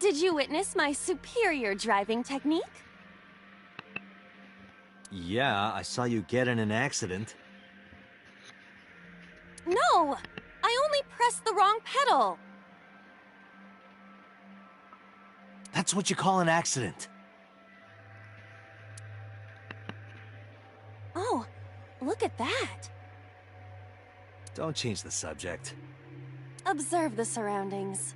Did you witness my superior driving technique? Yeah, I saw you get in an accident. No! I only pressed the wrong pedal. That's what you call an accident. Oh, look at that. Don't change the subject. Observe the surroundings.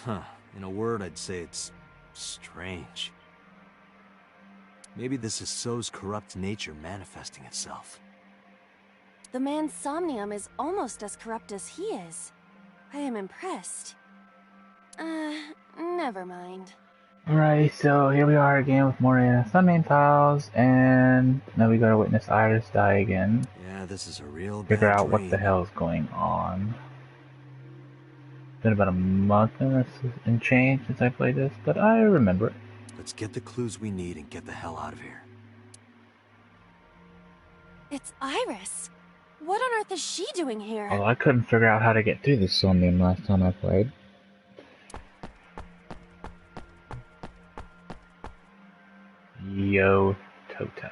Huh. In a word, I'd say it's strange. Maybe this is So's corrupt nature manifesting itself. The man Somnium is almost as corrupt as he is. I am impressed. Never mind. Alright, so here we are again with more Somnium files, and now we gotta witness Iris die again. Yeah, this is a real bad Figure out what dream. the hell is going on. been about a month and change since I played this, but I remember it. Let's get the clues we need and get the hell out of here. It's Iris. What on earth is she doing here? Although I couldn't figure out how to get through the Somnium last time I played. Yo, Tota.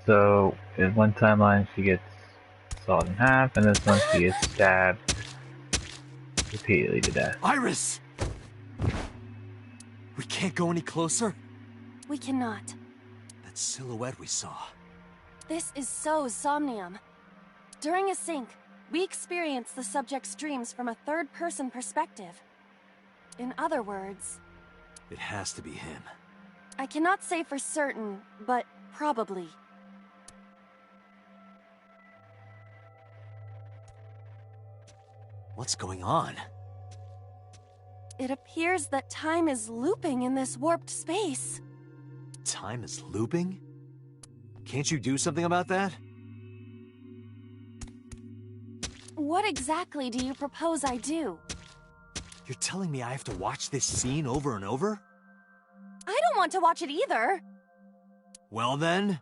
So, in one timeline she gets sawed in half, and this one she gets stabbed repeatedly to death. Iris! We can't go any closer? We cannot. That silhouette we saw. This is so Somnium. During a sync, we experience the subject's dreams from a third-person perspective. In other words... It has to be him. I cannot say for certain, but probably. What's going on? It appears that time is looping in this warped space. Time is looping? Can't you do something about that? What exactly do you propose I do? You're telling me I have to watch this scene over and over? I don't want to watch it either. Well then...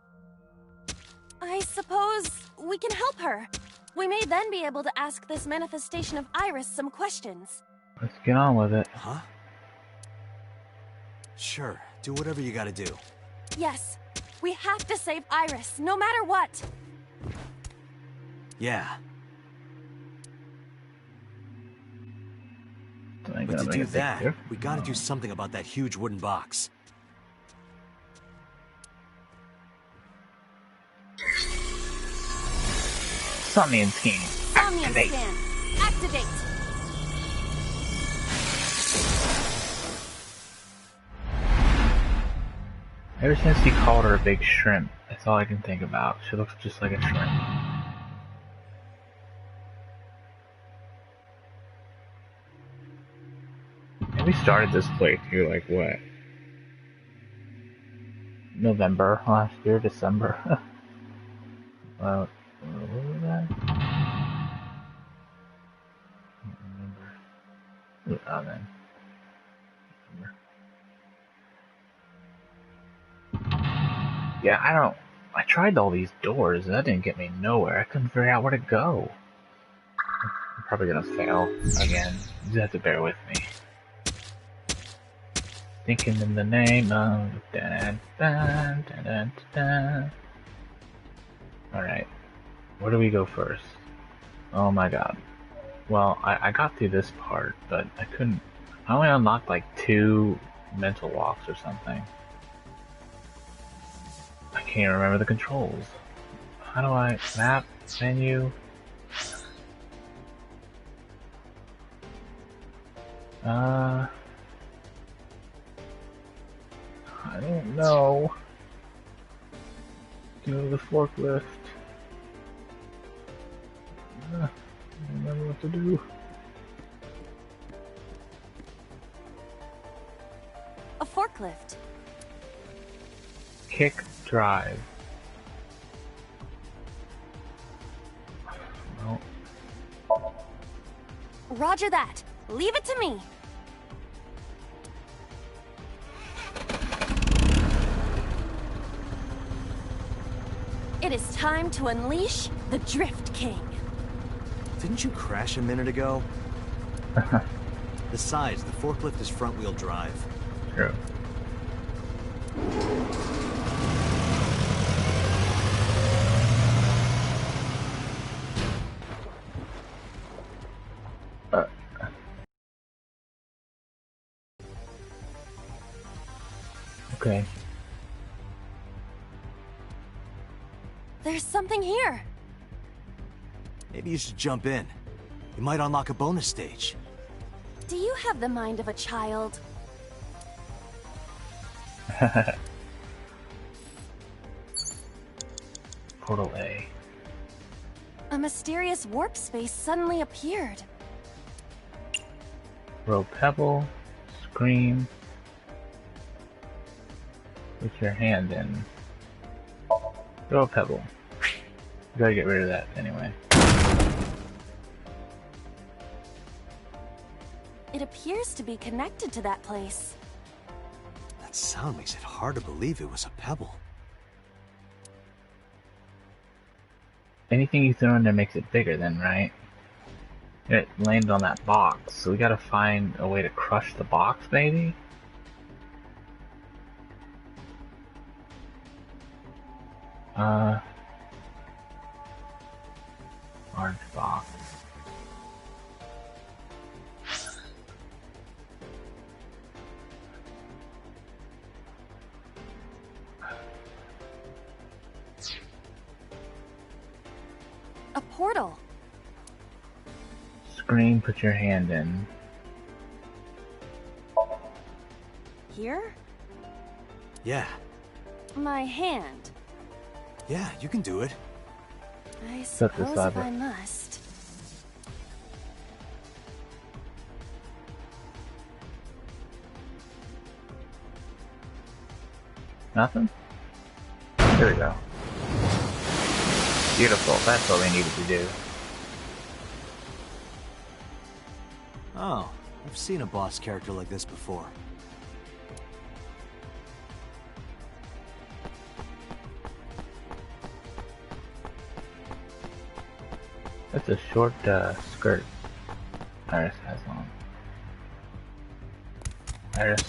I suppose we can help her. We may then be able to ask this manifestation of Iris some questions. Let's get on with it. Huh? Sure, do whatever you gotta do. Yes, we have to save Iris, no matter what. Yeah. But But to do that, we gotta do something about that huge wooden box. Somnium scheme. Somnium Activate. scan. Activate. Ever since he called her a big shrimp, that's all I can think about. She looks just like a shrimp. And we started this playthrough like what? November last year, December. What was that? I don't remember. Oh, then. Yeah, I tried all these doors and that didn't get me nowhere. I couldn't figure out where to go. I'm probably gonna fail again. You just have to bear with me. Thinking in the name of Alright. Where do we go first? Oh my god. Well, I got through this part, but I only unlocked like 2 mental walks or something. I can't remember the controls. How do I... map? Menu? I don't know. Go to the forklift. I don't remember what to do. A forklift. Kick drive. No. Roger that. Leave it to me. It is time to unleash the Drift King. Didn't you crash a minute ago? Besides, the forklift is front-wheel drive. True. Okay. There's something here. Maybe you should jump in. You might unlock a bonus stage. Do you have the mind of a child? Portal A. A mysterious warp space suddenly appeared. Throw pebble. Scream. Put your hand in. Throw a pebble. We gotta get rid of that anyway. It appears to be connected to that place. That sound makes it hard to believe it was a pebble. Anything you throw in there makes it bigger then, right? It landed on that box, so we gotta find a way to crush the box, maybe? Large box. A portal. Screen, put your hand in. Here? Yeah. My hand. Yeah, you can do it. I Set this suppose lever. if I must. Nothing? There we go. Beautiful, that's what we needed to do. Oh, I've seen a boss character like this before. That's a short skirt Iris has on. Iris,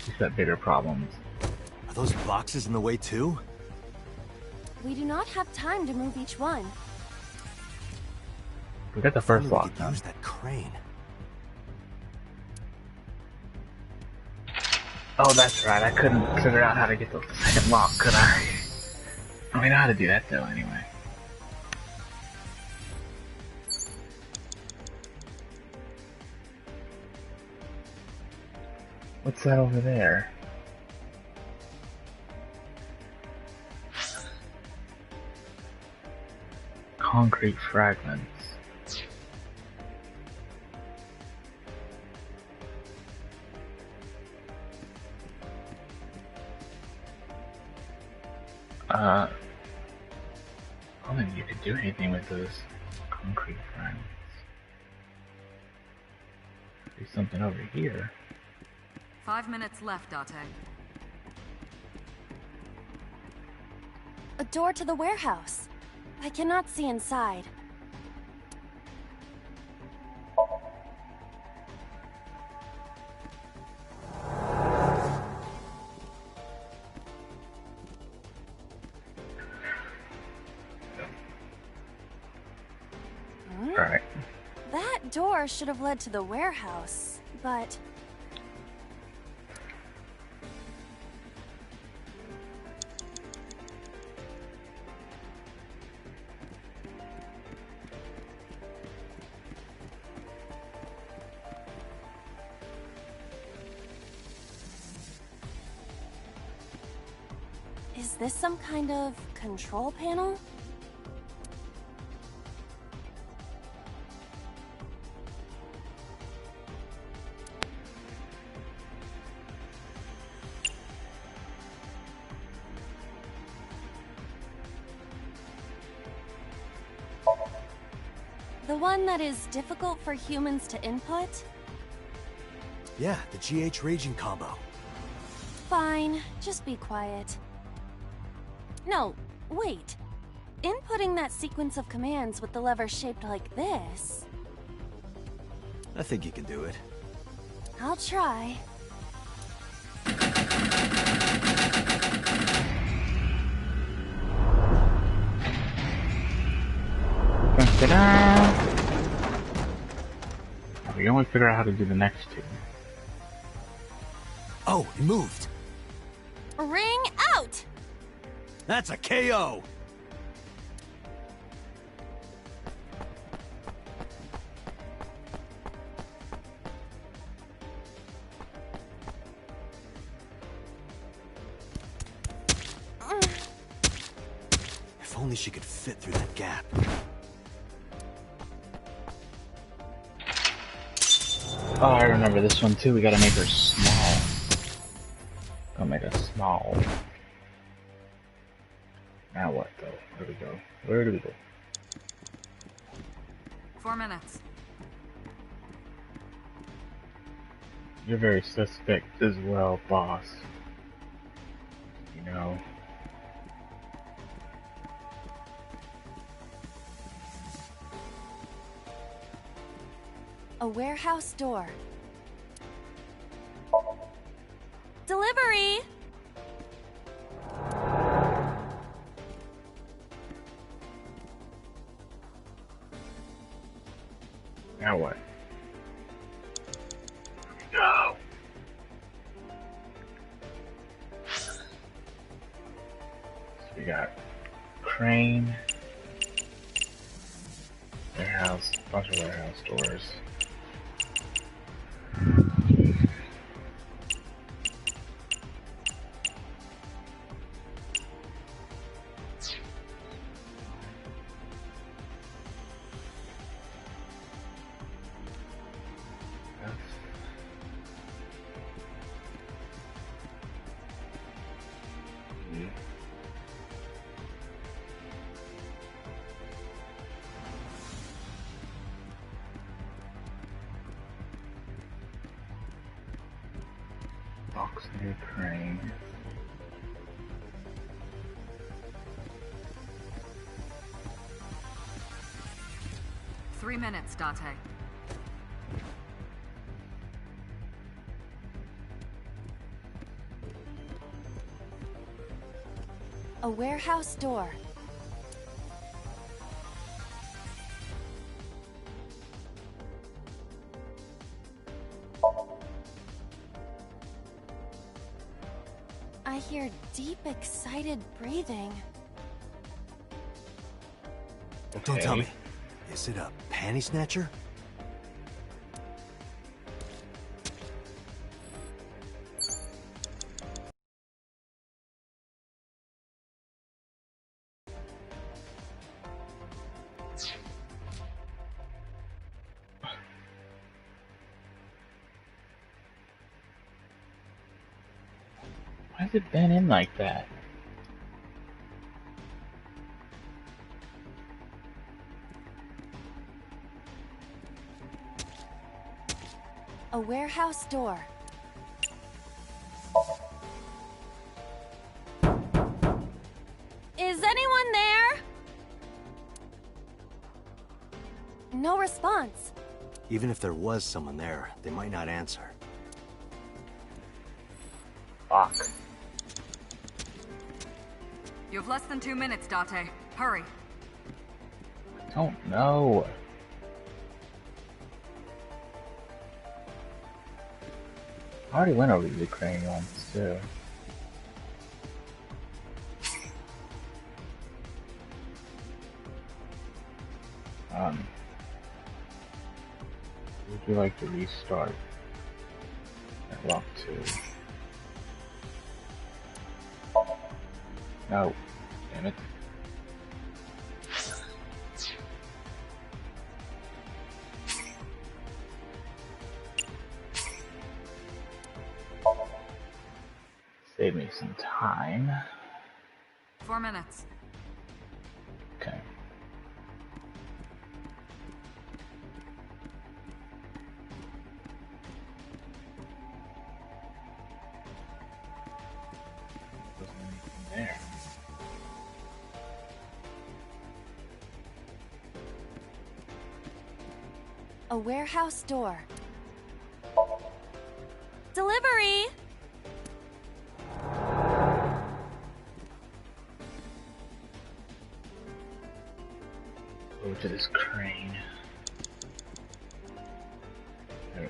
she's got bigger problems. Are those boxes in the way too? We do not have time to move each one. We got the first If only we lock could done. use that crane. Oh, that's right. I couldn't figure out how to get the second lock, could I? I know how to do that though, anyway. What's that over there? Concrete fragments. I don't think you could do anything with those concrete fragments. There's something over here. 5 minutes left, Date. A door to the warehouse. I cannot see inside. Alright. That door should have led to the warehouse, but... Is this some kind of control panel? The one that is difficult for humans to input? Yeah, the GH raging combo. Fine, just be quiet. No, wait. Inputting that sequence of commands with the lever shaped like this... I think you can do it. I'll try. Ta-da! We can only figure out how to do the next two. Oh, it moved. Ring out! That's a KO. If only she could fit through that gap. Oh, I remember this one too. We gotta make her small. Gotta make her small. Now what, though? Where do we go? Where do we go? 4 minutes. You're very suspect as well, boss. You know. A warehouse door. Delivery! Now what? No. So we got crane, warehouse, bunch of warehouse doors. Box near crane. Three minutes, Date. A warehouse door. I hear deep, excited breathing. Don't tell me. Is it a panty snatcher? Why has it been in like that? A warehouse door. Is anyone there? No response. Even if there was someone there, they might not answer. Fuck. You have less than 2 minutes, Date. Hurry. I don't know. I already went over the crane once, too. Would you like to restart? At lock 2. No. Damn it. Save me some time. 4 minutes. Okay. Wasn't anything there. A warehouse door. Delivery! Go to this crane. There.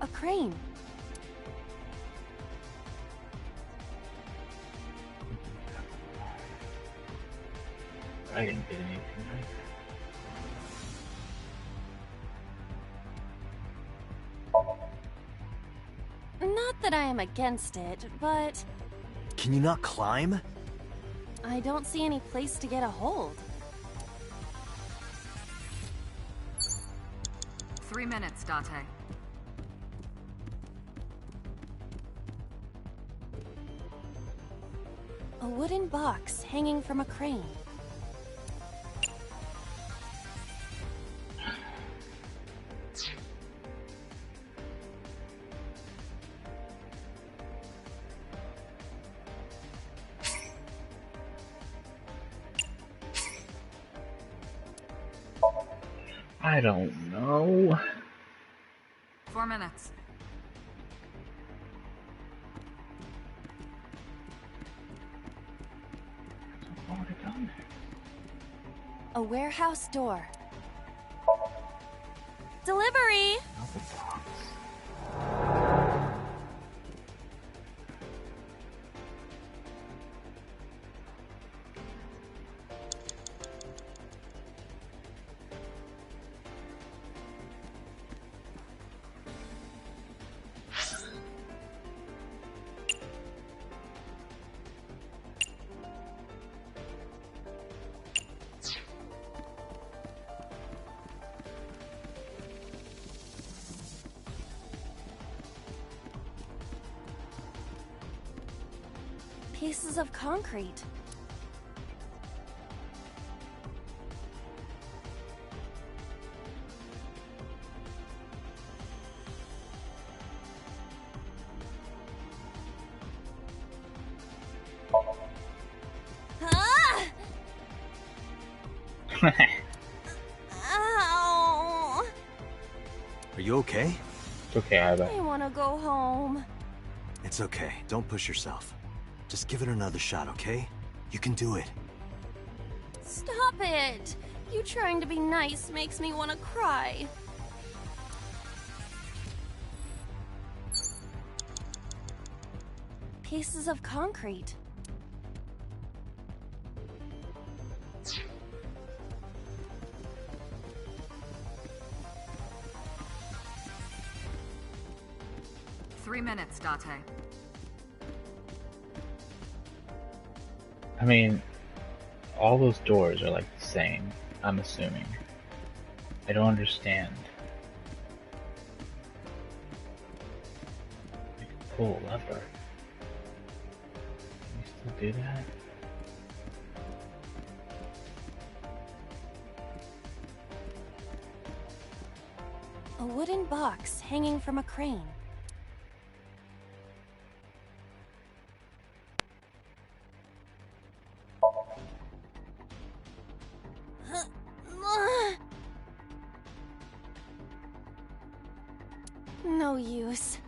A crane. I didn't get anything. that I am against it, but Can you not climb? I don't see any place to get a hold. 3 minutes, Date. A wooden box hanging from a crane. I don't know. 4 minutes. I've already done it. A warehouse door. Delivery! Not the box. Pieces of concrete. Ah! Ow! Are you okay? It's okay, Iva. I want to go home. It's okay. Don't push yourself. Just give it another shot, okay? You can do it. Stop it! You trying to be nice makes me want to cry. Pieces of concrete. Three minutes, Date. I mean, all those doors are like the same, I'm assuming. I don't understand. I can pull a lever. Can you still do that? A wooden box hanging from a crane. No use.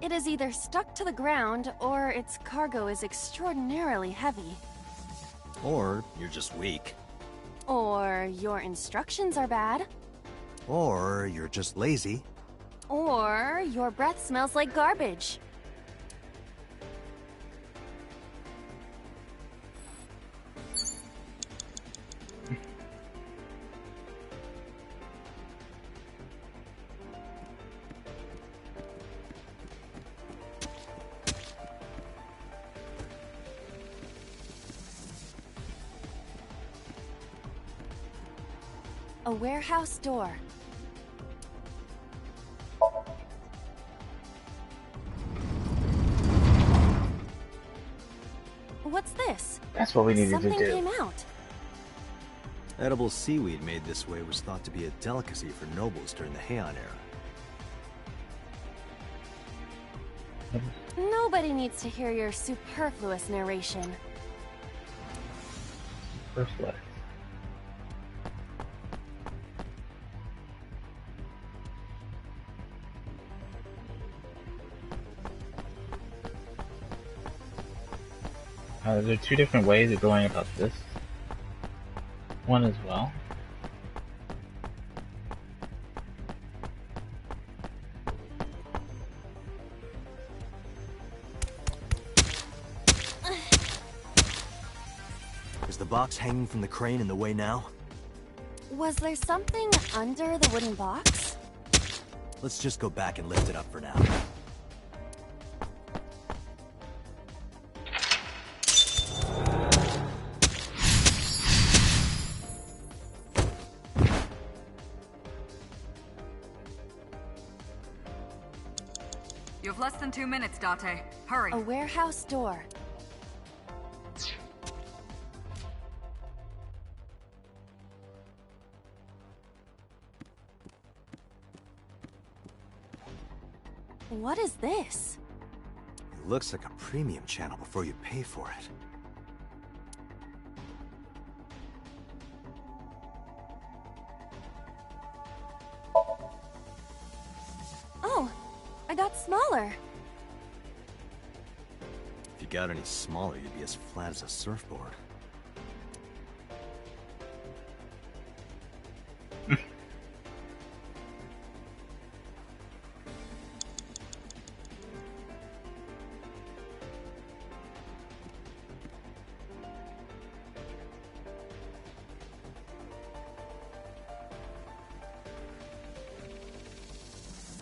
It is either stuck to the ground, or its cargo is extraordinarily heavy. Or you're just weak. Or your instructions are bad. Or you're just lazy. Or your breath smells like garbage. A warehouse door. What's this? That's what we needed Something to do. came out. Edible seaweed made this way was thought to be a delicacy for nobles during the Heian era. Nobody needs to hear your superfluous narration. Superfluous. There are two different ways of going about this one as well. Is the box hanging from the crane in the way now? Was there something under the wooden box? Let's just go back and lift it up for now. You have less than 2 minutes, Date. Hurry. A warehouse door. What is this? It looks like a premium channel before you pay for it. Oh, I got smaller. If you got any smaller, you'd be as flat as a surfboard.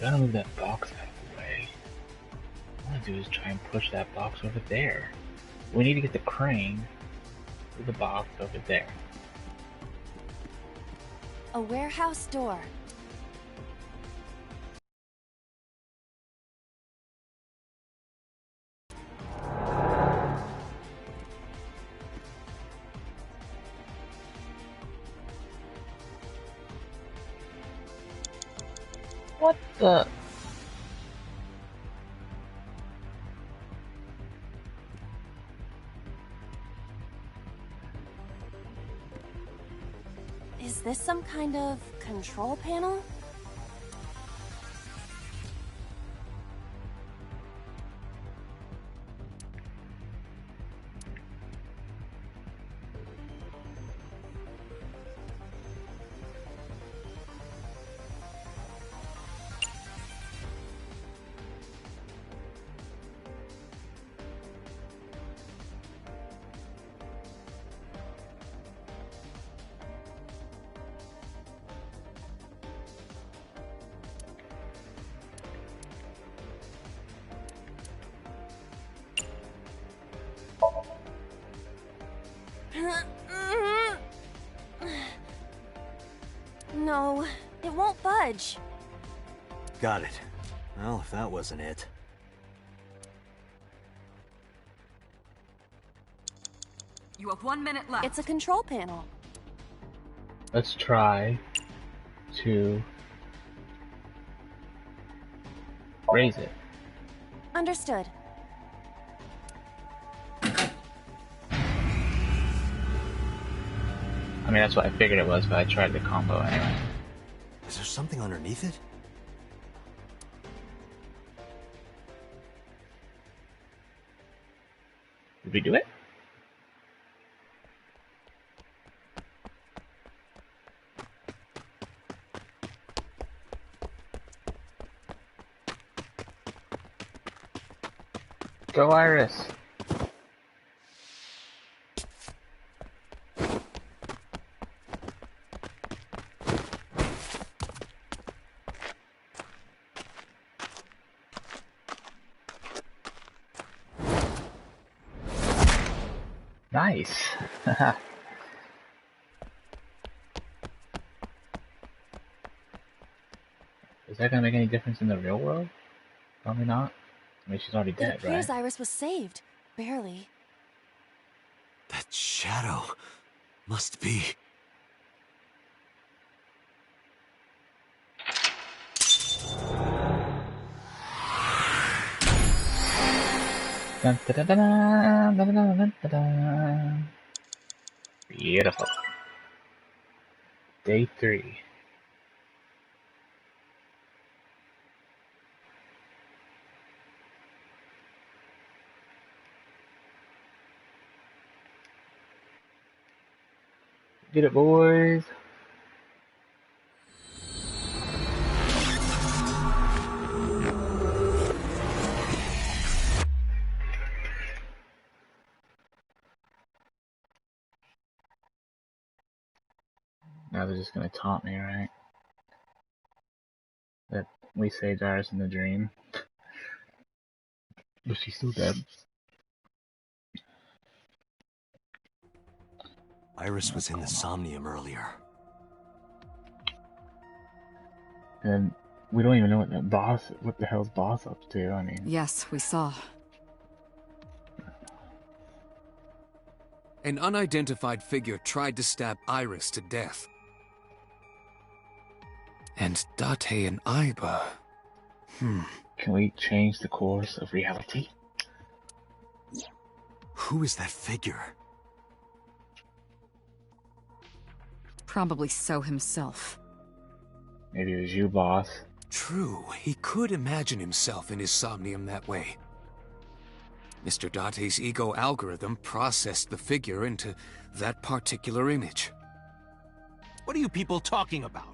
Gotta move that box out of the way. What I want to do is try and push that box over there. We need to get the crane to the box over there. A warehouse door. What the? Is this some kind of control panel? No, it won't budge. Got it. Well, if that wasn't it. You have 1 minute left. It's a control panel. Let's try to raise it. Understood. I mean, that's what I figured it was, but I tried the combo anyway. Is there something underneath it? Did we do it? Go, Iris. Nice. Is that gonna make any difference in the real world? Probably not. I mean, she's already It dead, appears right? Iris was saved. Barely. That shadow must be... Dun, dun, dun, dun, dun, dun, dun, dun, dun, dun. Beautiful. Day 3. Get it, boys. Now they're just gonna taunt me, right? That we saved Iris in the dream. But she's still dead. Iris was in the Somnium earlier. And We don't even know what the hell's boss up to, I mean. Yes, we saw. An unidentified figure tried to stab Iris to death. And Date and Aiba... Can we change the course of reality? Who is that figure? Probably so himself. Maybe it was you, boss. True, he could imagine himself in his Somnium that way. Mr. Date's ego algorithm processed the figure into that particular image. What are you people talking about?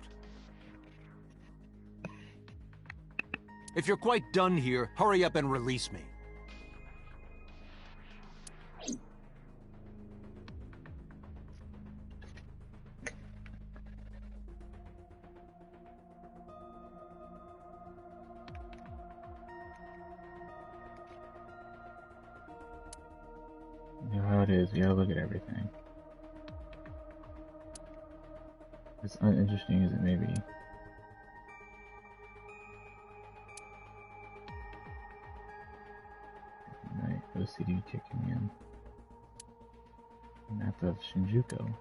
If you're quite done here, hurry up and release me. You know how it is, you gotta look at everything. As uninteresting as it may be. Right, OCD kicking in. Map of Shinjuku.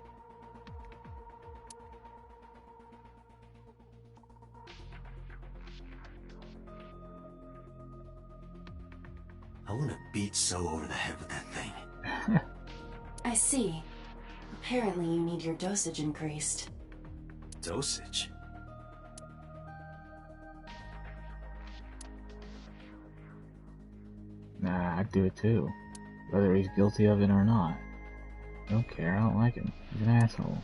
I want to beat So over the head with that thing. I see. Apparently you need your dosage increased. Dosage? Nah, I'd do it too. Whether he's guilty of it or not. I don't care, I don't like him. He's an asshole.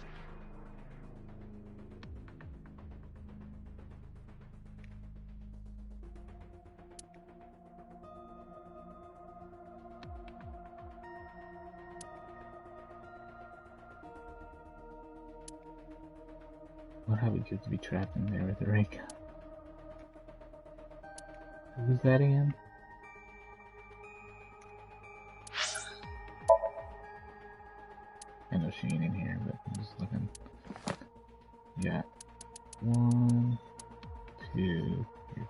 What would be good to be trapped in there with the ray gun? Who's that again? I know she ain't in here, but I'm just looking. Yeah. 1, 2, 3,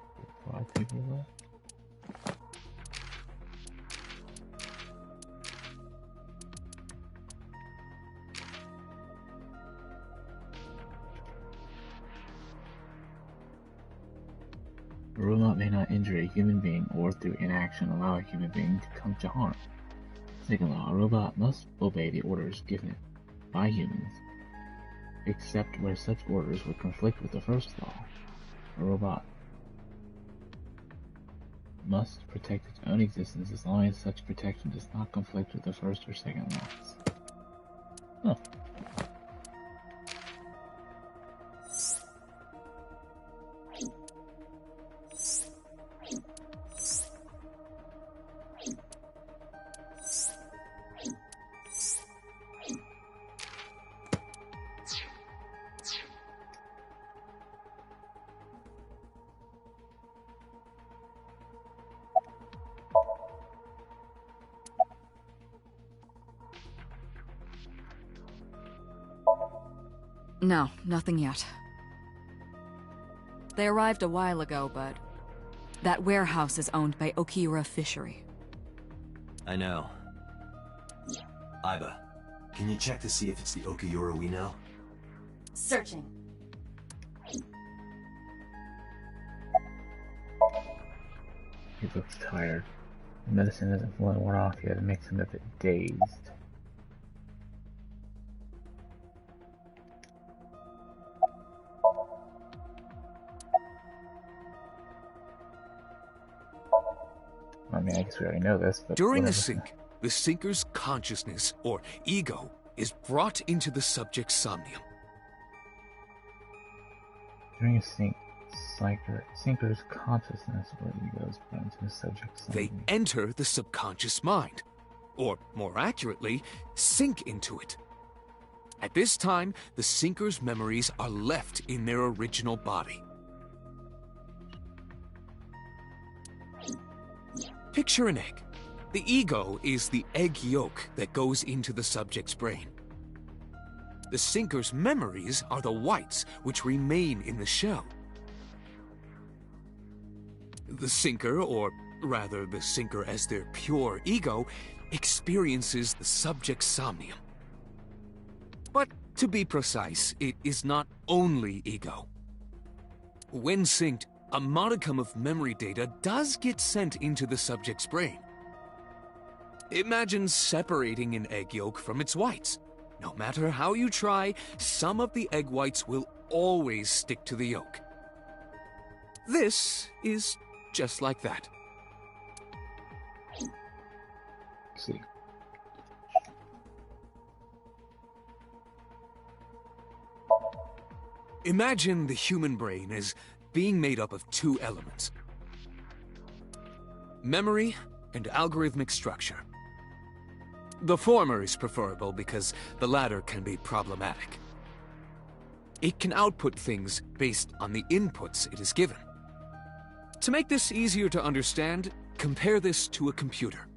4, 5 people left. A robot may not injure a human being or through inaction allow a human being to come to harm. Second law, a robot must obey the orders given it by humans, except where such orders would conflict with the first law. A robot must protect its own existence as long as such protection does not conflict with the first or second laws. Huh. No, nothing yet. They arrived a while ago, but that warehouse is owned by Okiura Fishery. I know. Aiba, can you check to see if it's the Okiura we know? Searching. He looks tired. The medicine isn't fully worn off yet. It makes him a bit dazed. I mean, I guess we already know this, but During whatever. the sync, the Sinker's consciousness, or ego, is brought into the subject's Somnium. During a Sinker's consciousness or egos brought into the subject's They somnium. enter the subconscious mind, or more accurately, sink into it. At this time, the Sinker's memories are left in their original body. Picture an egg. The ego is the egg yolk that goes into the subject's brain. The Sinker's memories are the whites which remain in the shell. The sinker, or rather the sinker as their pure ego, experiences the subject's somnium. But to be precise, it is not only ego. When synced, a modicum of memory data does get sent into the subject's brain. Imagine separating an egg yolk from its whites. No matter how you try, some of the egg whites will always stick to the yolk. This is just like that. Let's see. Imagine the human brain as being made up of two elements: memory and algorithmic structure. The former is preferable because the latter can be problematic. It can output things based on the inputs it is given. To make this easier to understand, compare this to a computer.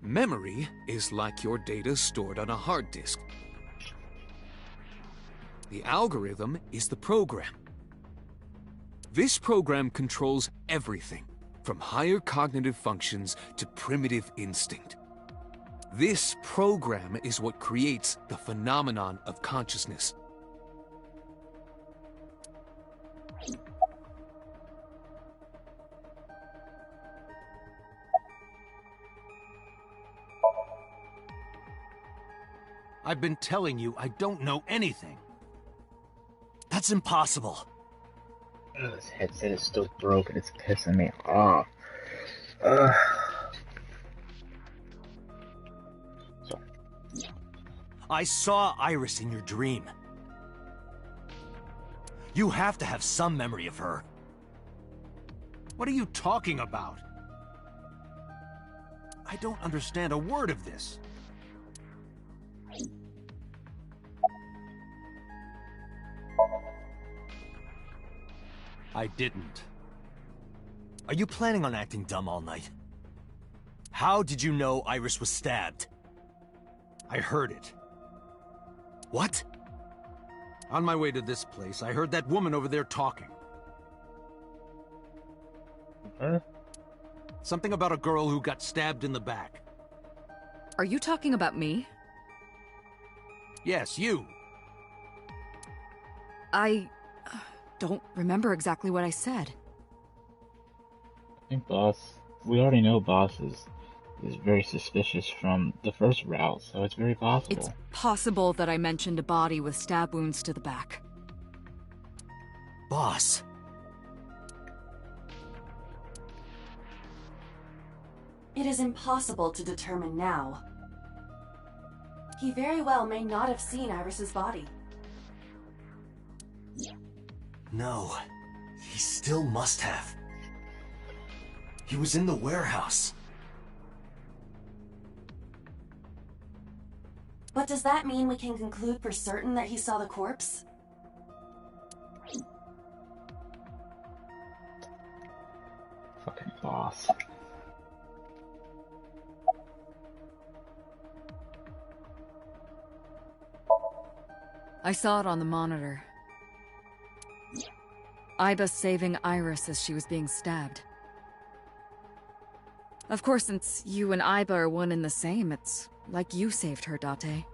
Memory is like your data stored on a hard disk. The algorithm is the program. This program controls everything, from higher cognitive functions to primitive instinct. This program is what creates the phenomenon of consciousness. I've been telling you I don't know anything. That's impossible. Oh, this headset is still broken. It's pissing me off. Sorry. I saw Iris in your dream. You have to have some memory of her. What are you talking about? I don't understand a word of this. I didn't. Are you planning on acting dumb all night? How did you know Iris was stabbed? I heard it. What? On my way to this place, I heard that woman over there talking. Huh? Something about a girl who got stabbed in the back. Are you talking about me? Yes, you. I don't remember exactly what I said. I think we already know Boss is very suspicious from the first route, so it's very possible. It's possible that I mentioned a body with stab wounds to the back. Boss. It is impossible to determine now. He very well may not have seen Iris's body. No, he still must have. He was in the warehouse. But does that mean we can conclude for certain that he saw the corpse? Fucking Boss. I saw it on the monitor. Iba saving Iris as she was being stabbed. Of course, since you and Iba are one and the same, it's like you saved her, Date.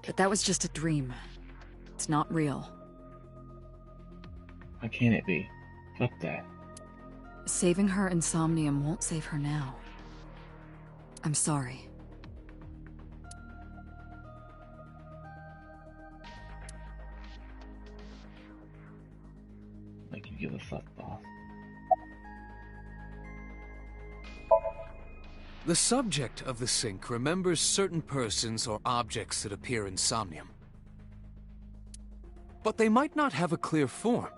But that was just a dream. It's not real. Why can't it be? Fuck that. Saving her in Somnium won't save her now. I'm sorry. Like you give a fuck, Boss. The subject of the sync remembers certain persons or objects that appear in Somnium. But they might not have a clear form.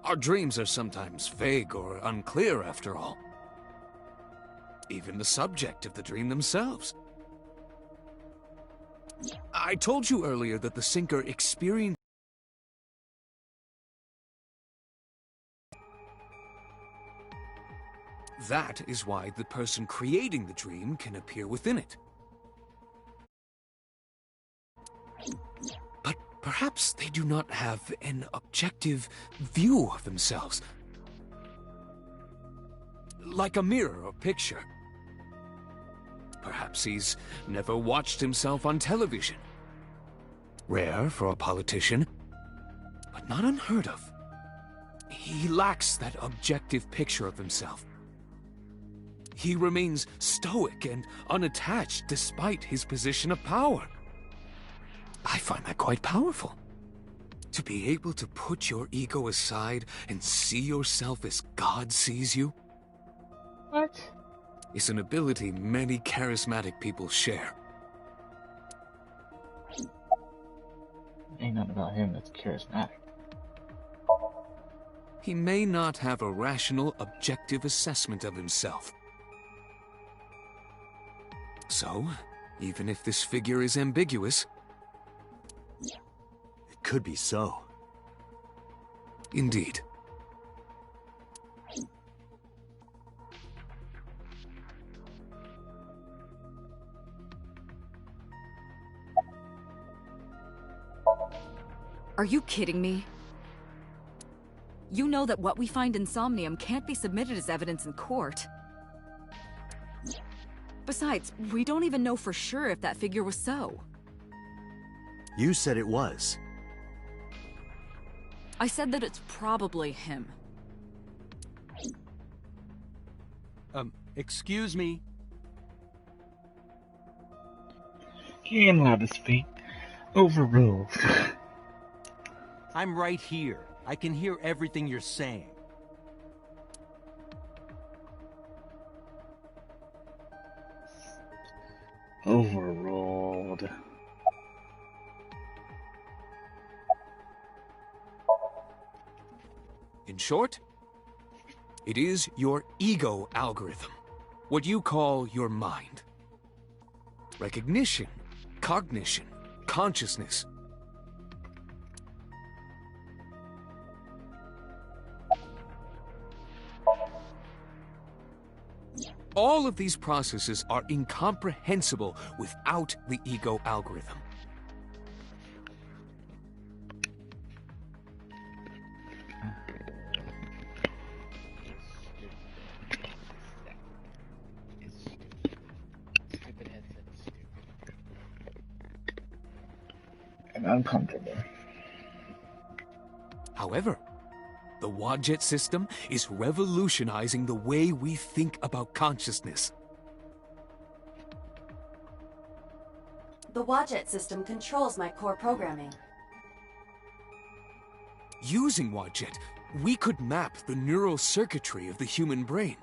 Our dreams are sometimes vague or unclear, after all. Even the subject of the dream themselves. I told you earlier that the syncer experienced that is why the person creating the dream can appear within it. But Perhaps they do not have an objective view of themselves. Like a mirror or picture. Perhaps he's never watched himself on television. Rare for a politician, but not unheard of. He lacks that objective picture of himself. He remains stoic and unattached despite his position of power. I find that quite powerful. To be able to put your ego aside and see yourself as God sees you. What? Is an ability many charismatic people share. Ain't nothing about him that's charismatic. He may not have a rational, objective assessment of himself. So, even if this figure is ambiguous... It could be so. Indeed. Are you kidding me? You know that what we find in Somnium can't be submitted as evidence in court. Besides, we don't even know for sure if that figure was so. You said it was. I said that it's probably him. Excuse me? He ain't allowed to speak. Overruled. I'm right here. I can hear everything you're saying. Overruled. In short, it is your ego algorithm. What you call your mind. Recognition, cognition, consciousness. All of these processes are incomprehensible without the ego algorithm. And uncomfortable. However, the Wadjet system is revolutionizing the way we think about consciousness. The Wadjet system controls my core programming. Using Wadjet, we could map the neural circuitry of the human brain.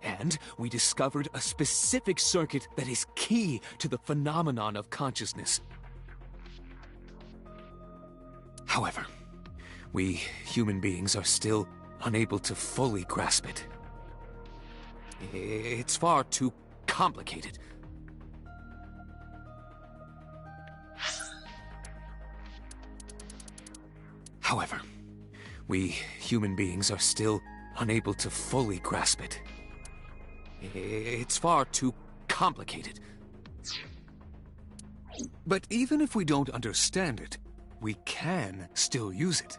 And we discovered a specific circuit that is key to the phenomenon of consciousness. However, we human beings are still unable to fully grasp it. It's far too complicated. However, we human beings are still unable to fully grasp it. It's far too complicated. But even if we don't understand it, we can still use it.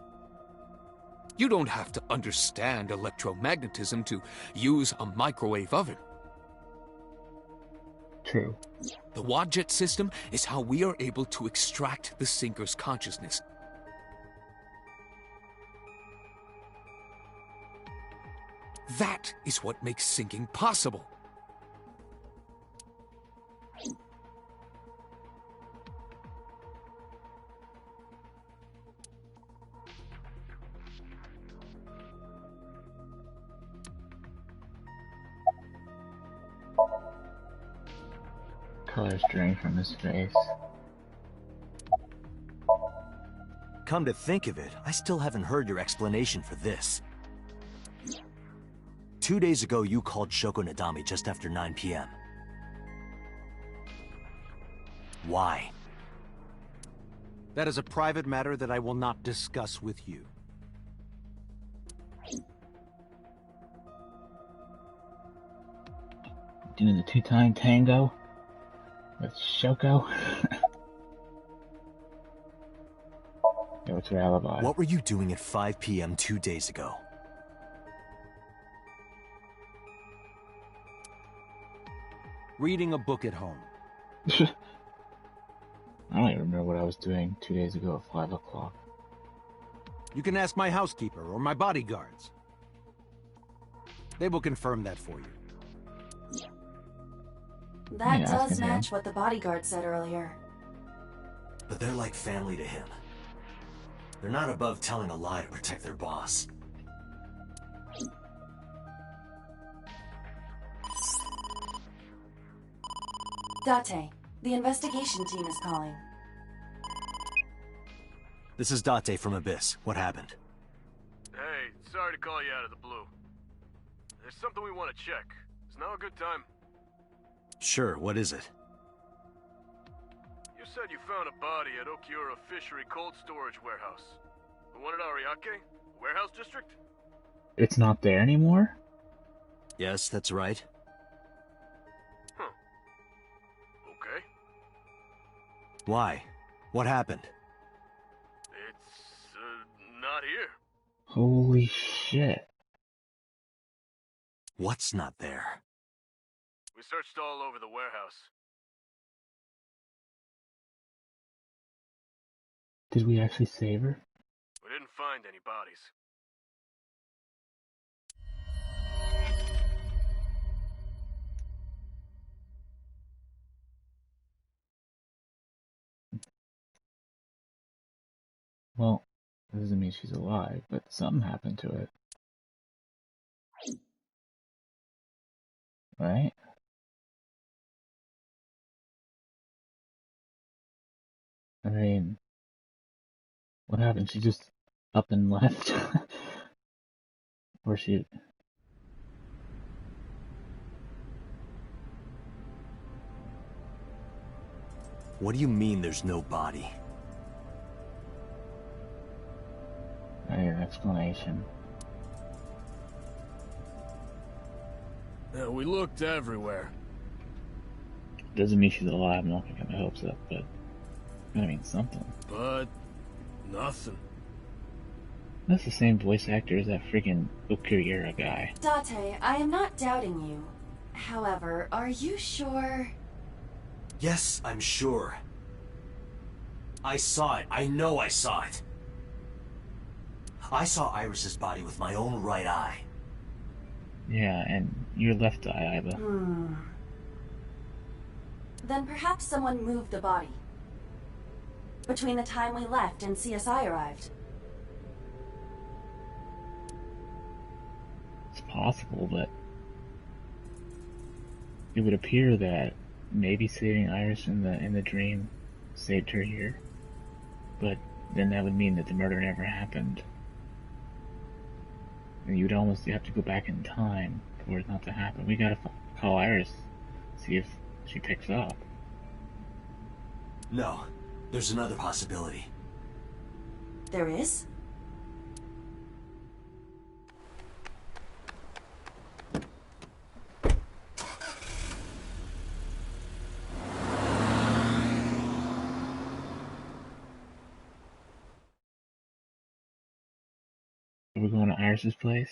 You don't have to understand electromagnetism to use a microwave oven. True. The Wadjet system is how we are able to extract the sinker's consciousness. That is what makes syncing possible. Colors drain from his face. Come to think of it, I still haven't heard your explanation for this. 2 days ago, you called Shoko Nadami just after 9 p.m. Why? That is a private matter that I will not discuss with you. Doing the 2-time tango with Shoko. what's your alibi? What were you doing at 5 p.m. 2 days ago? Reading a book at home. I don't even remember what I was doing 2 days ago at 5 o'clock. You can ask my housekeeper or my bodyguards. They will confirm that for you. That Yeah, does asking him. match what the bodyguard said earlier. But they're like family to him. They're not above telling a lie to protect their boss. Date, the investigation team is calling. This is Date from Abyss. What happened? Hey, sorry to call you out of the blue. There's something we want to check. Is now a good time? Sure, what is it? You said you found a body at Okiura Fishery Cold Storage Warehouse. The one at Ariake? Warehouse District? It's not there anymore? Yes, that's right. Huh. Okay. Why? What happened? It's, not here. Holy shit. What's not there? We searched all over the warehouse. Did we actually save her? We didn't find any bodies. Well, that doesn't mean she's alive, but something happened to it. Right? I mean, what happened? She just up and left? Or she... What do you mean there's no body? I need an explanation. Yeah, we looked everywhere. Doesn't mean she's alive, I'm not gonna get my hopes up, but... Gotta mean something. But nothing. That's the same voice actor as that freaking Okiura guy. Date, I am not doubting you. However, are you sure? Yes, I'm sure. I saw it. I know I saw it. I saw Iris's body with my own right eye. Yeah, and your left eye, Iba. Then perhaps someone moved the body. Between the time we left and CSI arrived. It's possible, but... It would appear that maybe saving Iris in the dream saved her here. But then that would mean that the murder never happened. And you'd almost have to go back in time for it not to happen. We gotta call Iris, see if she picks up. No, there's another possibility. There is? Are we going to Iris's place?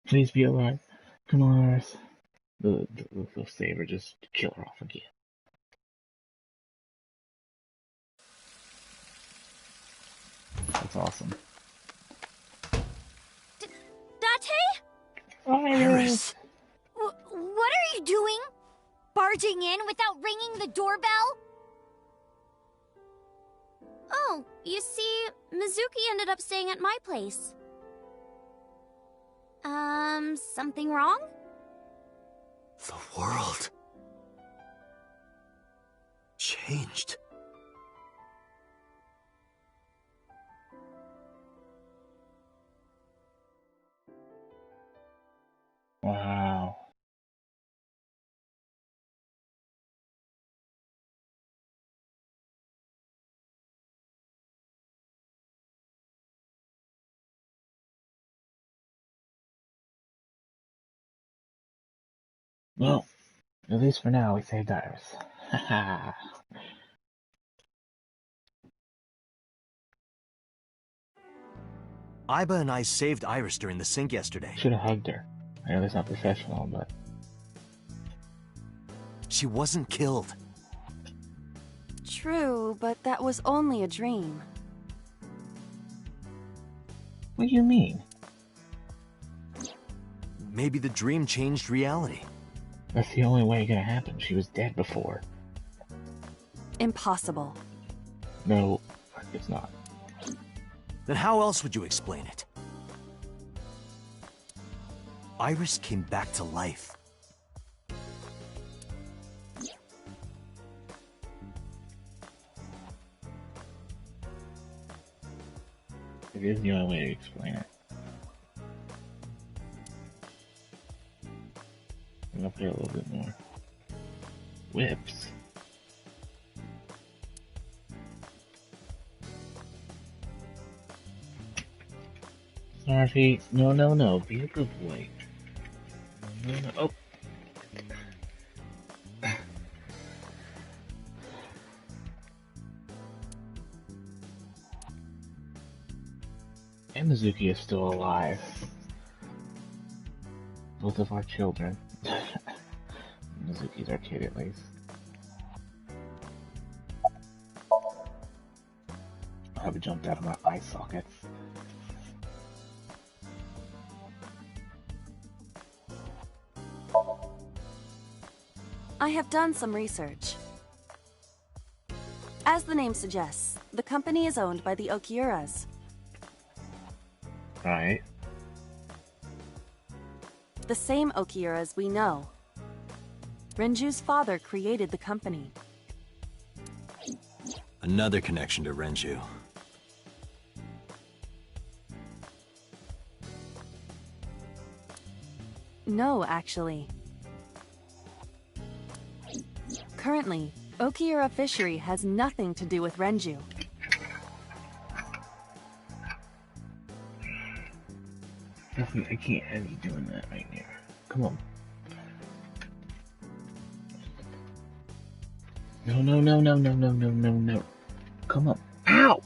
Please be alive. Come on, Iris. They'll save her, just kill her off again. That's awesome. Date? Iris! What are you doing? Barging in without ringing the doorbell? Oh, you see, Mizuki ended up staying at my place. Something wrong? The world... changed. Wow. Well, at least for now, we saved Iris. Haha. Iba and I saved Iris during the sink yesterday. Should have hugged her. I know that's not professional, but... She wasn't killed. True, but that was only a dream. What do you mean? Maybe the dream changed reality. That's the only way it could have happened. She was dead before. Impossible. No, it's not. Then how else would you explain it? Iris came back to life. It is the only way to explain it. I'm gonna play a little bit more. Whips. Snarfy, no, be a good boy. No. Oh. And Mizuki is still alive. Both of our children. Mizuki's our kid, at least. I haven't jumped out of my eye sockets. I have done some research. As the name suggests, the company is owned by the Okiuras. Right. The same Okiuras we know. Renju's father created the company. Another connection to Renju. No, actually. Currently, Okiura Fishery has nothing to do with Renju. I can't have you doing that right now. Come on. No. Come on. Ow!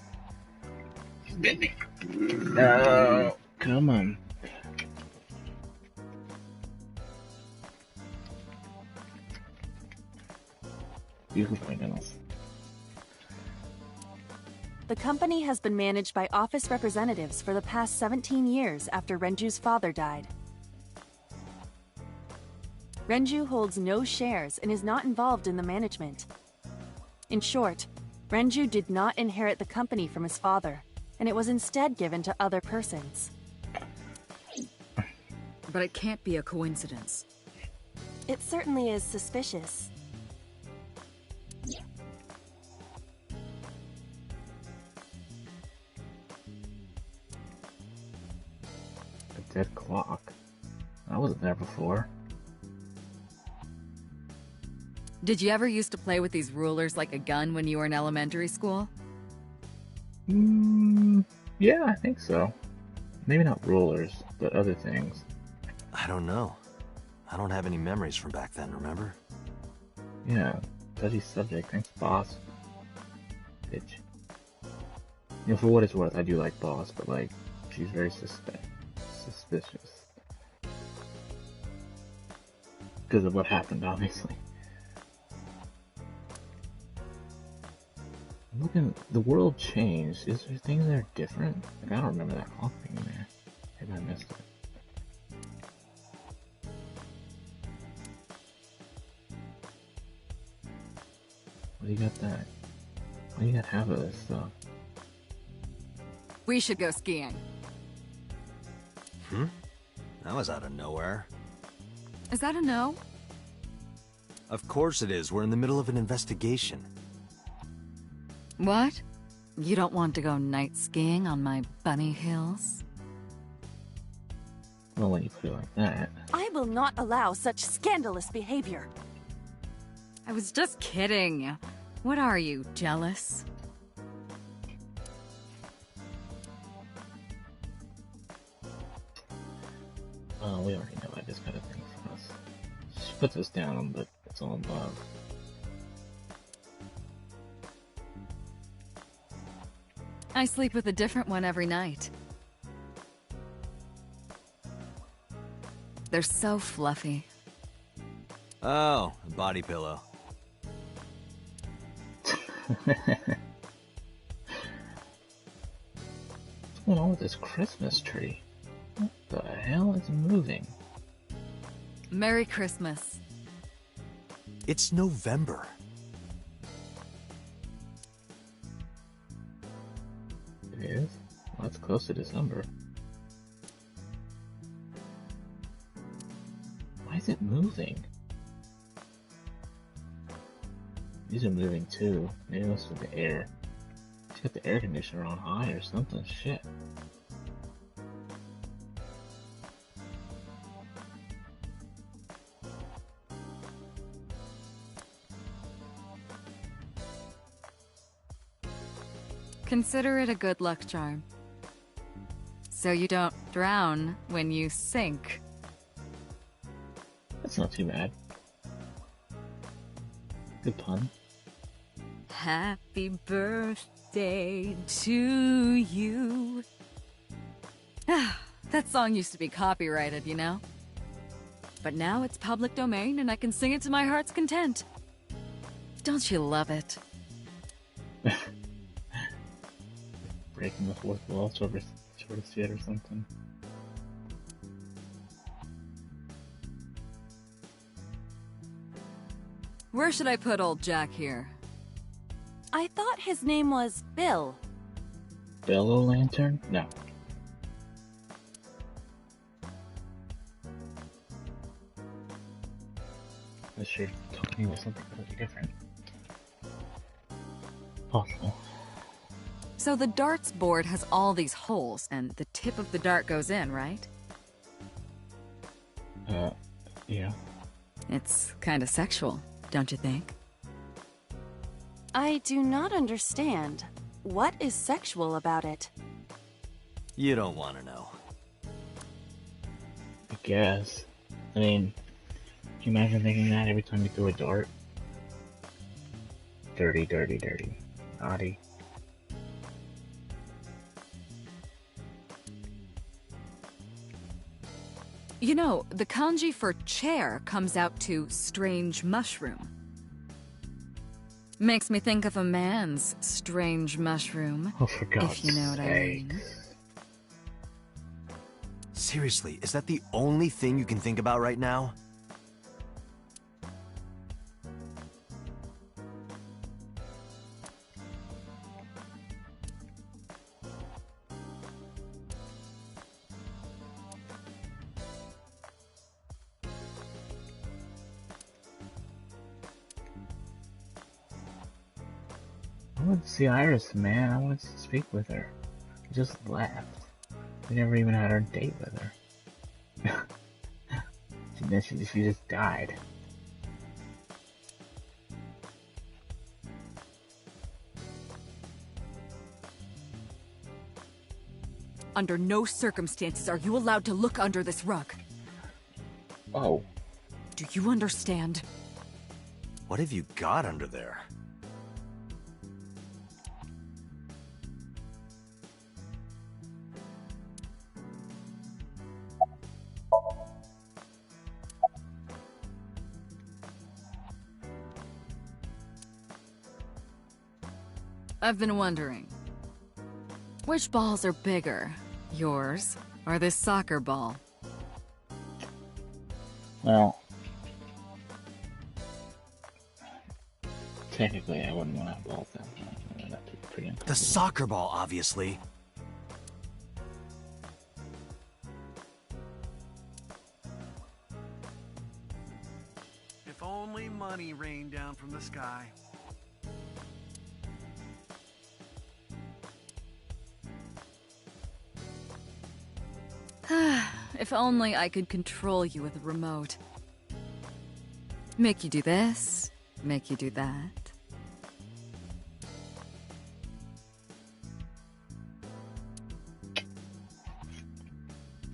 You bit me. No. Come on. Beautiful fundamentals. The company has been managed by office representatives for the past 17 years after Renju's father died. Renju holds no shares and is not involved in the management. In short, Renju did not inherit the company from his father, and it was instead given to other persons. But it can't be a coincidence. It certainly is suspicious. A dead clock. I wasn't there before. Did you ever used to play with these rulers like a gun when you were in elementary school? Yeah, I think so. Maybe not rulers, but other things. I don't know. I don't have any memories from back then, remember? Yeah, touchy subject. Thanks, boss. Bitch. You know, for what it's worth, I do like boss, but like, she's very suspicious. Because of what happened, obviously. Looking, the world changed. Is there things that are different? Like, I don't remember that clock thing in there. Maybe I missed it. What do you got that? Why do you got half of this stuff? We should go skiing. That was out of nowhere. Is that a no? Of course it is. We're in the middle of an investigation. What? You don't want to go night skiing on my bunny hills? Well, when you put it like that. I will not allow such scandalous behavior. I was just kidding. What are you, jealous? Oh, we already know I just got a thing from us. She puts us down, but it's all above. I sleep with a different one every night. They're so fluffy. Oh, a body pillow. What's going on with this Christmas tree? What the hell is moving? Merry Christmas. It's November. It is? Well, that's close to December. Why is it moving? These are moving too. Maybe it's with the air. It's got the air conditioner on high or something. Shit. Consider it a good luck charm. So you don't drown when you sink. That's not too bad. Good pun. Happy birthday to you. That song used to be copyrighted, you know? But now it's public domain and I can sing it to my heart's content. Don't you love it? Breaking the fourth wall sort of shit or something. Where should I put old Jack here? I thought his name was Bill. Bellow lantern? No. I sure told me it was something completely different. Possible. So the darts board has all these holes, and the tip of the dart goes in, right? Yeah. It's kinda sexual, don't you think? I do not understand. What is sexual about it? You don't want to know. I guess. I mean, can you imagine thinking that every time you throw a dart? Dirty, dirty, dirty. Naughty. You know, the kanji for chair comes out to strange mushroom. Makes me think of a man's strange mushroom, Oh, for God's if you know what I sake. mean. Seriously, is that the only thing you can think about right now? I wanted to see Iris, man. I wanted to speak with her. I just left. We never even had our date with her. she just died. Under no circumstances are you allowed to look under this rug. Oh. Do you understand? What have you got under there? I've been wondering. Which balls are bigger? Yours or this soccer ball? Well, technically I wouldn't want to have balls then. That'd be pretty uncomfortable. The soccer ball, obviously. If only money rained down from the sky. If only I could control you with a remote. Make you do this, make you do that.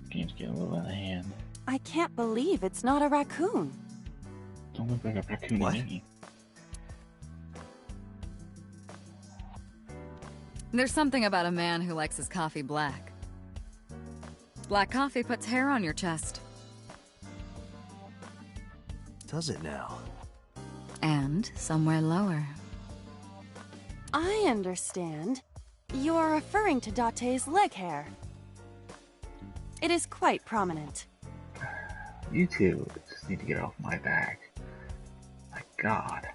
Game's getting a little out of hand. I can't believe it's not a raccoon. Don't look like a raccoon What? to me. There's something about a man who likes his coffee black. Black coffee puts hair on your chest. Does it now? And somewhere lower. I understand. You are referring to Date's leg hair. It is quite prominent. You two just need to get off my back. My God.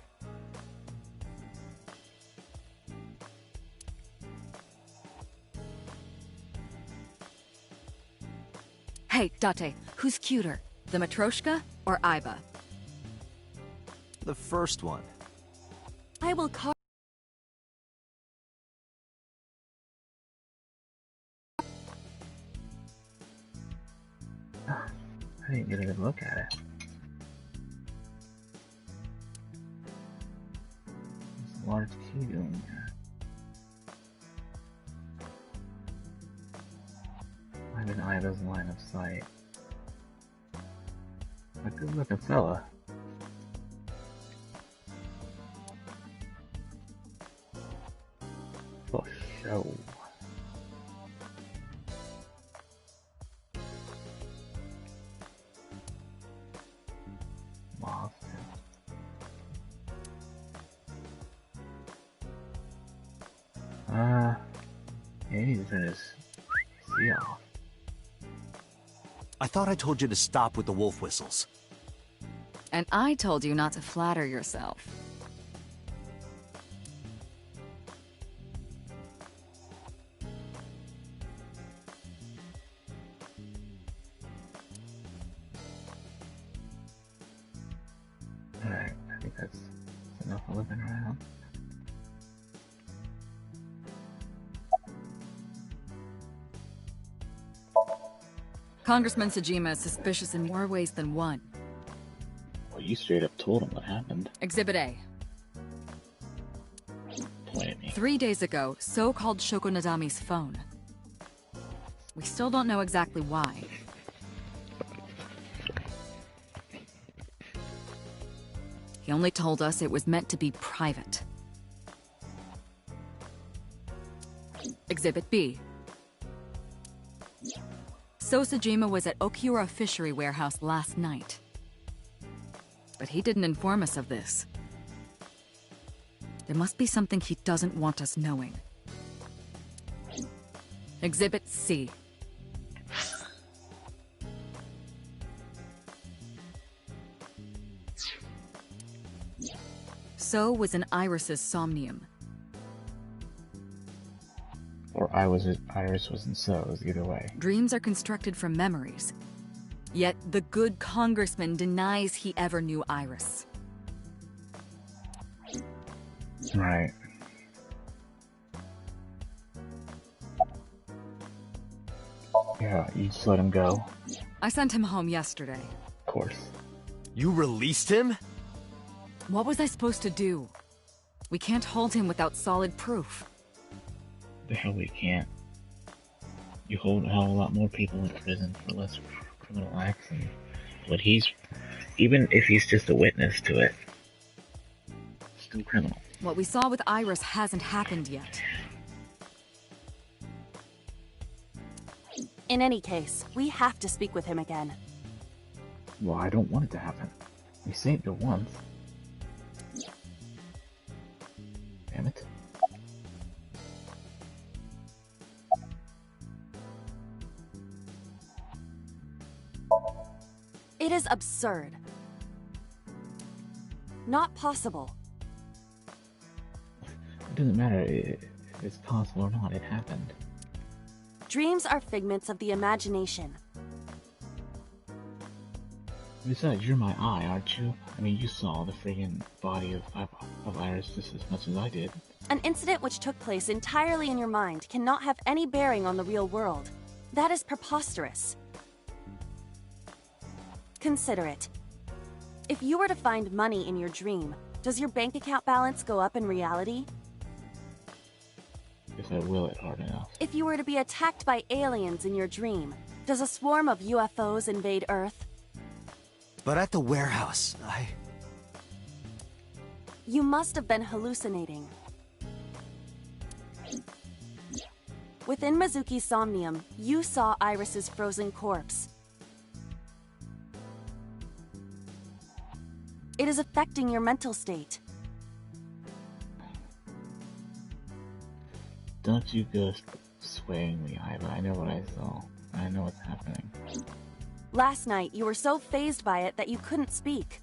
Hey, Date, who's cuter? The Matryoshka or Aiba? The first one. I will call. I didn't get a good look at it. What's the large key doing here? I'm in Ida's line of sight. A good looking fella. For show. Yeah, you need to turn his C off. I thought I told you to stop with the wolf whistles. And I told you not to flatter yourself. Alright, I think that's enough of looking around. Congressman Sejima is suspicious in more ways than one. Well, you straight up told him what happened. Exhibit A. Point at me. 3 days ago, So called Shoko Nadami's phone. We still don't know exactly why. He only told us it was meant to be private. Exhibit B. So Sejima was at Okiura Fishery Warehouse last night. But he didn't inform us of this. There must be something he doesn't want us knowing. Exhibit C. So was in Iris's Somnium. Or Iris was in So's, either way. Dreams are constructed from memories. Yet the good congressman denies he ever knew Iris. Right. Yeah, you just let him go. I sent him home yesterday. Of course. You released him? What was I supposed to do? We can't hold him without solid proof. The hell we can't. You hold a hell of a lot more people in prison for less criminal acts, and what even if he's just a witness to it, still criminal. What we saw with Iris hasn't happened yet. In any case, we have to speak with him again. Well, I don't want it to happen. We saved her once. Damn it. It is absurd. Not possible. It doesn't matter if it's possible or not, it happened. Dreams are figments of the imagination. Besides, you're my eye, aren't you? I mean, you saw the friggin' body of Iris just as much as I did. An incident which took place entirely in your mind cannot have any bearing on the real world. That is preposterous. Consider it. If you were to find money in your dream, does your bank account balance go up in reality? If I will it hard enough. If you were to be attacked by aliens in your dream, does a swarm of UFOs invade Earth? But at the warehouse, You must have been hallucinating. Within Mizuki's Somnium, you saw Iris's frozen corpse. It is affecting your mental state. Don't you go swaying me, Iva. I know what I saw. I know what's happening. Last night, you were so fazed by it that you couldn't speak.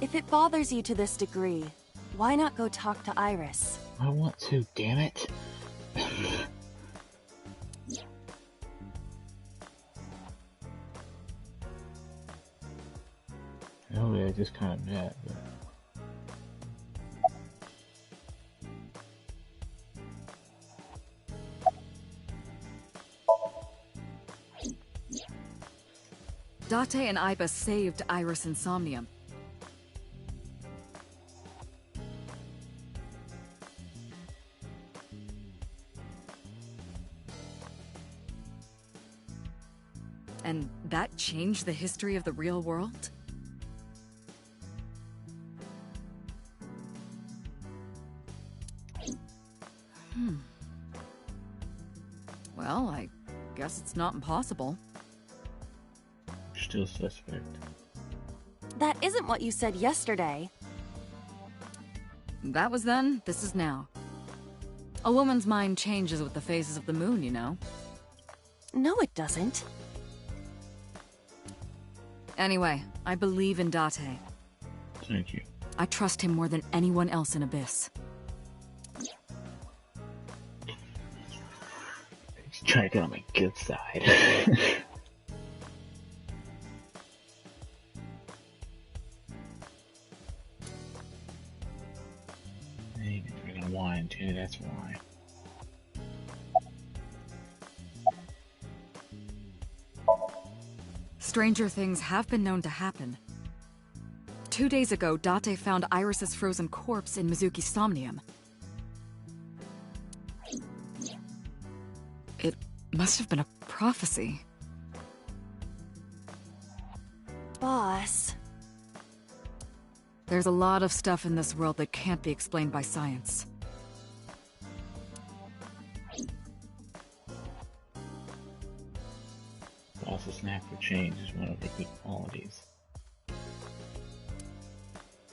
If it bothers you to this degree, why not go talk to Iris? I want to, damn it. No, I just kind of met, but... Date and Iba saved Iris and Somnium. And that changed the history of the real world? Well, I guess it's not impossible. Still suspect. That isn't what you said yesterday. That was then, this is now. A woman's mind changes with the phases of the moon, you know. No, it doesn't. Anyway, I believe in Date. Thank you. I trust him more than anyone else in Abyss. He's trying to get on my good side. Maybe they're gonna whine too, that's why. Stranger things have been known to happen. 2 days ago, Date found Iris's frozen corpse in Mizuki's Somnium. It must have been a prophecy. Boss. There's a lot of stuff in this world that can't be explained by science. Boss's knack for change is one of her good qualities.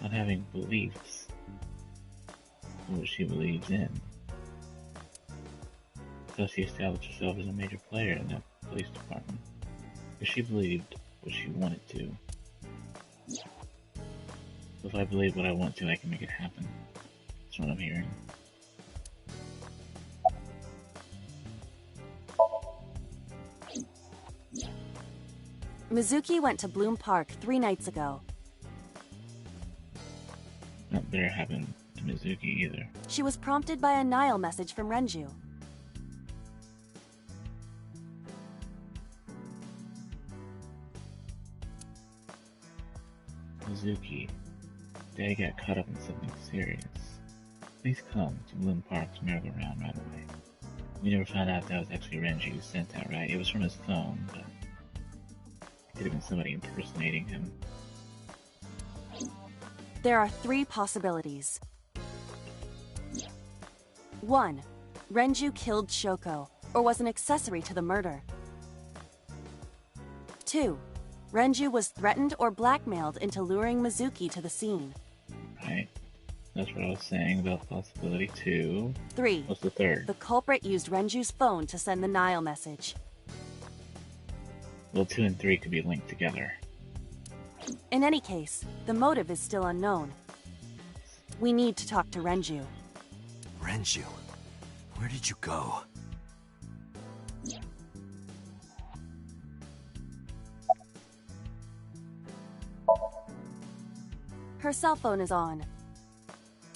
Not having beliefs in what she believes in. Thus she established herself as a major player in that police department. If she believed what she wanted to. So if I believe what I want to, I can make it happen. That's what I'm hearing. Mizuki went to Bloom Park 3 nights ago. Not better happen to Mizuki either. She was prompted by a Nile message from Renju. Mizuki, Daddy got caught up in something serious. Please come to Bloom Park's merry-go-round right away. We never found out that was actually Renju who sent that, right? It was from his phone, but it could have been somebody impersonating him. There are 3 possibilities. 1. Renju killed Shoko, or was an accessory to the murder. 2. Renju was threatened or blackmailed into luring Mizuki to the scene. Right. That's what I was saying about possibility 2. 3. What's the third? The culprit used Renju's phone to send the Nile message. Well, 2 and 3 could be linked together. In any case, the motive is still unknown. We need to talk to Renju. Renju? Where did you go? Her cell phone is on.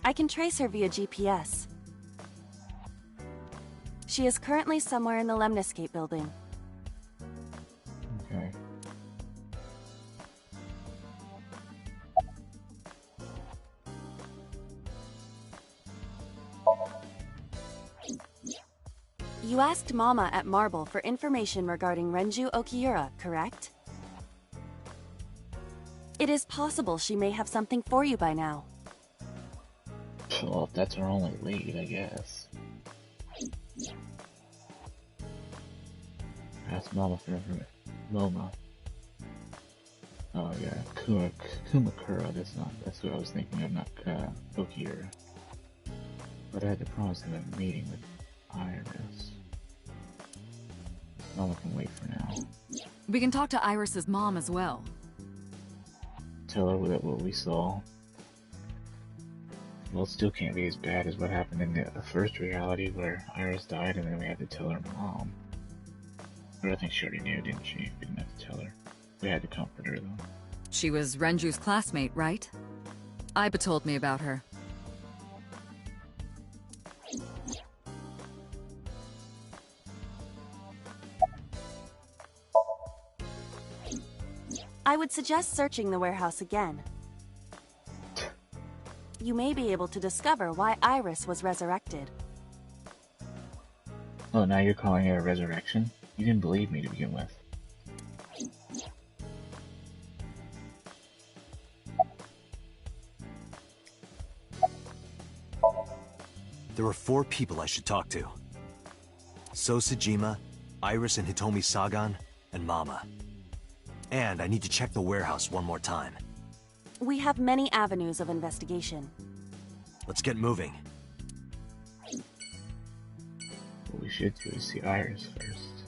I can trace her via GPS. She is currently somewhere in the Lemniscape building. Okay. You asked Mama at Marble for information regarding Renju Okiura, correct? It is possible she may have something for you by now. Well, if that's our only lead, I guess. Ask Mama for Moma. Oh yeah, Kumakura, that's what I was thinking of, not Okira. But I had to promise him a meeting with Iris. Mama can wait for now. We can talk to Iris's mom as well. Tell her that what we saw. Well, it still can't be as bad as what happened in the first reality where Iris died and then we had to tell her mom. But I think she already knew, didn't she? We didn't have to tell her. We had to comfort her, though. She was Renju's classmate, right? Iba told me about her. I would suggest searching the warehouse again. You may be able to discover why Iris was resurrected. Oh, now you're calling it a resurrection? You didn't believe me to begin with. There are 4 people I should talk to. Sosajima, Iris and Hitomi Sagan, and Mama. And I need to check the warehouse one more time. We have many avenues of investigation. Let's get moving. What we should do is see Iris first.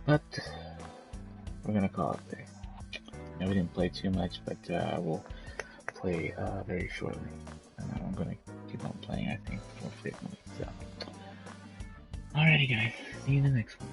But we're gonna call it there. I know we didn't play too much, but we'll play very shortly. I'm gonna keep on playing, I think, for 50 minutes. So. Alrighty guys, see you in the next one.